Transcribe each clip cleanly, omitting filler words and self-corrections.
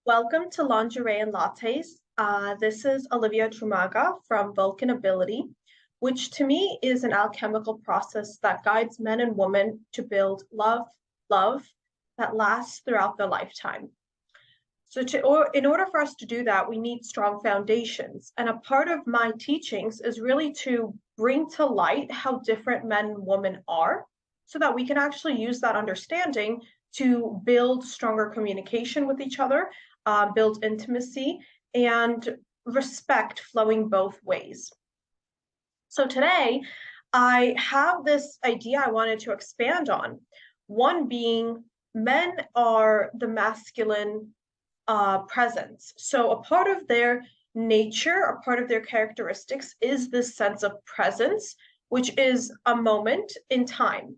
Welcome to Lingerie and Lattes. This is Olivia Trumaga from Vulcan Ability, which to me is an alchemical process that guides men and women to build love that lasts throughout their lifetime. In order for us to do that, we need strong foundations. And a part of my teachings is really to bring to light how different men and women are so that we can actually use that understanding to build stronger communication with each other, build intimacy, and respect flowing both ways. So today, I have this idea I wanted to expand on. One being men are the masculine presence. So a part of their nature, a part of their characteristics is this sense of presence, which is a moment in time.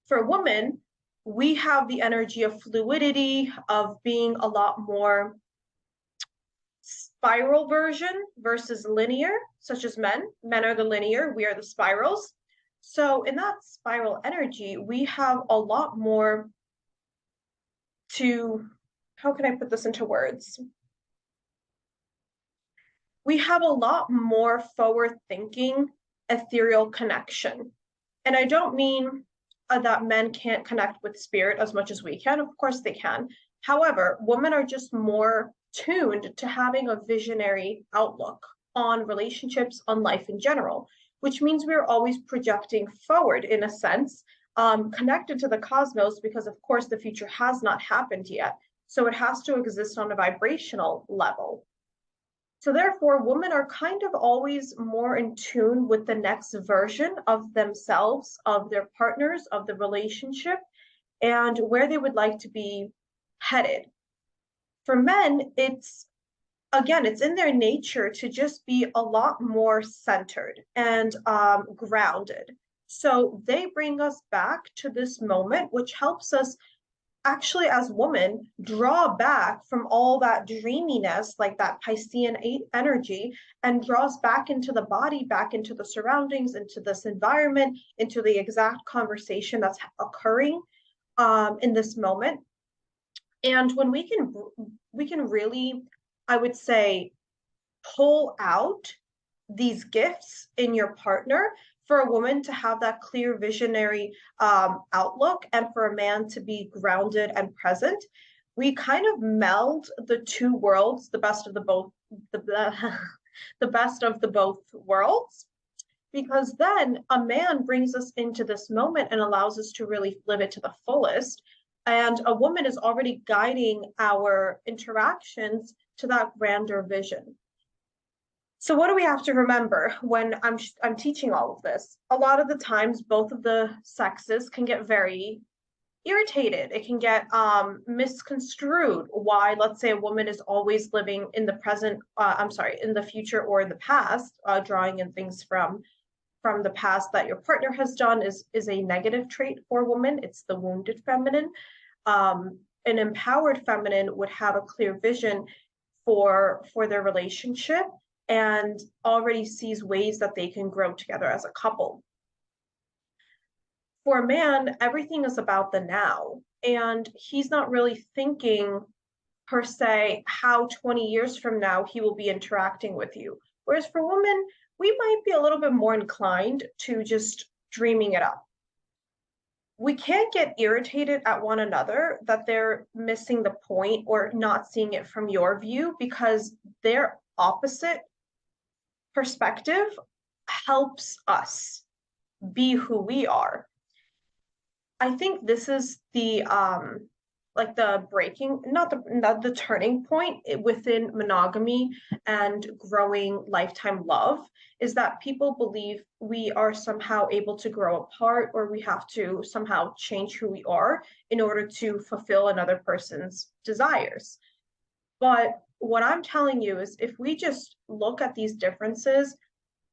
For women, we have the energy of fluidity, of being a lot more spiral version versus linear, such as men. Men are the linear, we are the spirals. So in that spiral energy, we have a lot more how can I put this into words? We have a lot more forward thinking, ethereal connection. And I don't mean that men can't connect with spirit as much as we can. Of course they can. However, women are just more tuned to having a visionary outlook on relationships, on life in general, which means we're always projecting forward in a sense, connected to the cosmos, because of course the future has not happened yet. So it has to exist on a vibrational level. So therefore, women are kind of always more in tune with the next version of themselves, of their partners, of the relationship, and where they would like to be headed. For men, it's in their nature to just be a lot more centered and grounded. So they bring us back to this moment, which helps us actually as women draw back from all that dreaminess, like that Piscean energy, and draws back into the body, back into the surroundings, into this environment, into the exact conversation that's occurring in this moment. And when we can really, I would say, pull out these gifts in your partner, for a woman to have that clear visionary outlook and for a man to be grounded and present, we kind of meld the two worlds, the best of the best of the both worlds, because then a man brings us into this moment and allows us to really live it to the fullest, and a woman is already guiding our interactions to that grander vision. So what do we have to remember when I'm teaching all of this? A lot of the times, both of the sexes can get very irritated. It can get misconstrued. Why, let's say, a woman is always living in the present. In the future or in the past, drawing in things from the past that your partner has done is a negative trait for women. It's the wounded feminine. An empowered feminine would have a clear vision for their relationship and already sees ways that they can grow together as a couple. For a man, everything is about the now, and he's not really thinking per se how 20 years from now he will be interacting with you. Whereas for women, we might be a little bit more inclined to just dreaming it up. We can't get irritated at one another that they're missing the point or not seeing it from your view, because their opposite perspective helps us be who we are. I think this is the the turning point within monogamy and growing lifetime love, is that people believe we are somehow able to grow apart, or we have to somehow change who we are in order to fulfill another person's desires. But what I'm telling you is, if we just look at these differences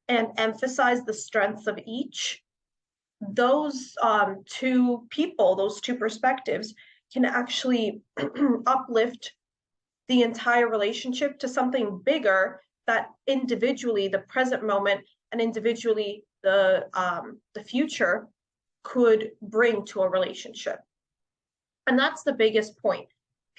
and emphasize the strengths of each, those two people, those two perspectives can actually uplift the entire relationship to something bigger that individually the present moment and individually the future could bring to a relationship. And that's the biggest point.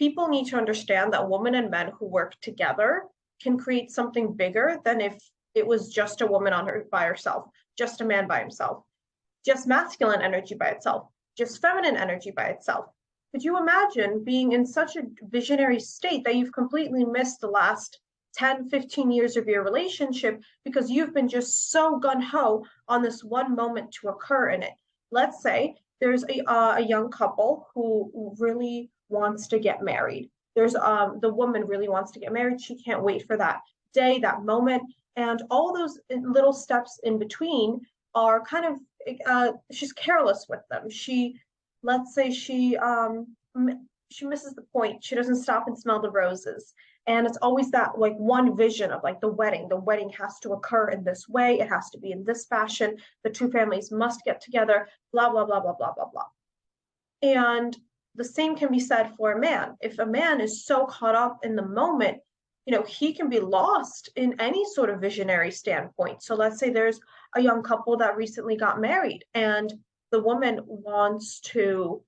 people need to understand that women and men who work together can create something bigger than if it was just a woman by herself, just a man by himself, just masculine energy by itself, just feminine energy by itself. Could you imagine being in such a visionary state that you've completely missed the last 10, 15 years of your relationship because you've been just so gung-ho on this one moment to occur in it? Let's say there's a young couple who really wants to get married. There's the woman really wants to get married. She can't wait for that day, that moment, and all those little steps in between are kind of she's careless with them. Let's say she misses the point. She doesn't stop and smell the roses. And it's always that like one vision of like the wedding. The wedding has to occur in this way. It has to be in this fashion. The two families must get together, blah, blah, blah, blah, blah, blah, blah. And the same can be said for a man. If a man is so caught up in the moment, he can be lost in any sort of visionary standpoint. So let's say there's a young couple that recently got married and the woman wants to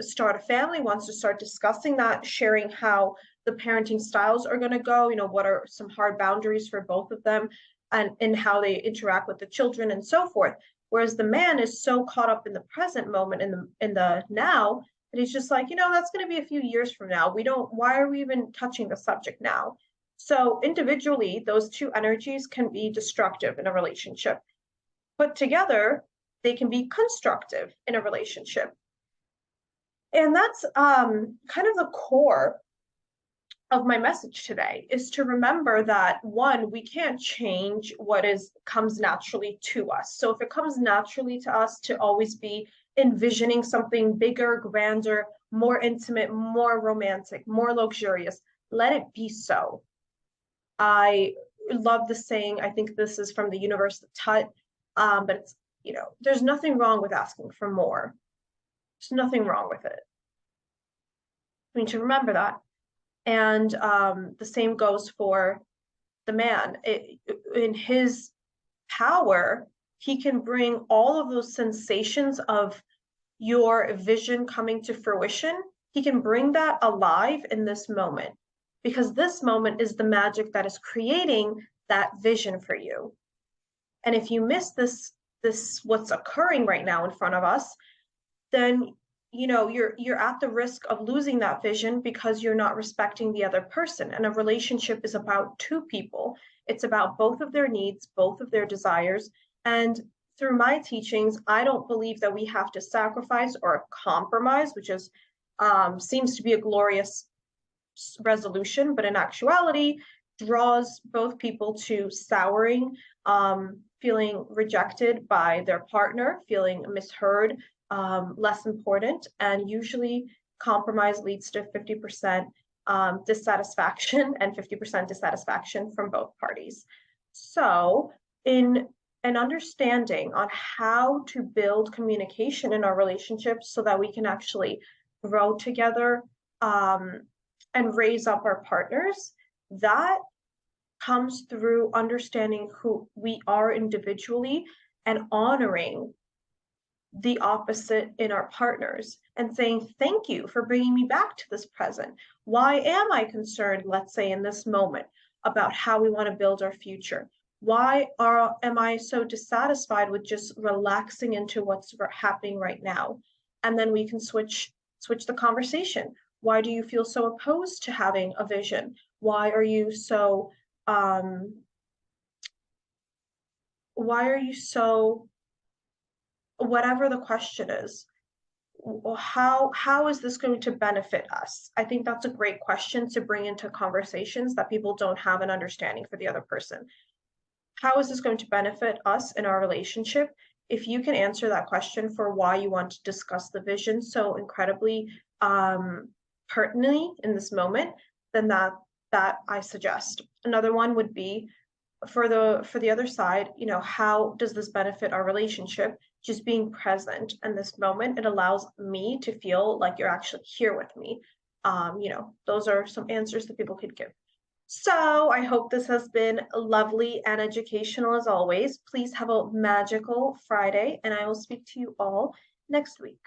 start a family, wants to start discussing that, sharing how the parenting styles are going to go, what are some hard boundaries for both of them and how they interact with the children and so forth. Whereas the man is so caught up in the present moment, in the now, that he's just like, that's going to be a few years from now. Why are we even touching the subject now? So individually, those two energies can be destructive in a relationship. Put together, they can be constructive in a relationship. And that's kind of the core of my message today, is to remember that, one, we can't change what comes naturally to us. So if it comes naturally to us to always be envisioning something bigger, grander, more intimate, more romantic, more luxurious, let it be so. I love the saying, I think this is from the universe of Tut, but it's, there's nothing wrong with asking for more. There's nothing wrong with it. We need to remember that. And the same goes for the man. In his power, he can bring all of those sensations of your vision coming to fruition. He can bring that alive in this moment, because this moment is the magic that is creating that vision for you. And if you miss this what's occurring right now in front of us, then you're at the risk of losing that vision because you're not respecting the other person. And a relationship is about two people. It's about both of their needs, both of their desires. And through my teachings, I don't believe that we have to sacrifice or compromise, which is seems to be a glorious resolution, but in actuality draws both people to souring, feeling rejected by their partner, feeling misheard, less important, and usually compromise leads to 50% dissatisfaction and 50% dissatisfaction from both parties. So in an understanding on how to build communication in our relationships so that we can actually grow together and raise up our partners, that comes through understanding who we are individually and honoring the opposite in our partners and saying, thank you for bringing me back to this present. Why am I concerned, let's say in this moment, about how we want to build our future? Why am I so dissatisfied with just relaxing into what's happening right now? And then we can switch the conversation. Why do you feel so opposed to having a vision? Why are you so whatever the question is, how is this going to benefit us? I think that's a great question to bring into conversations that people don't have an understanding for the other person. How is this going to benefit us in our relationship? If you can answer that question for why you want to discuss the vision so incredibly pertinently in this moment, then that I suggest. Another one would be for the other side, how does this benefit our relationship? Just being present in this moment, it allows me to feel like you're actually here with me. Those are some answers that people could give. So I hope this has been lovely and educational as always. Please have a magical Friday, and I will speak to you all next week.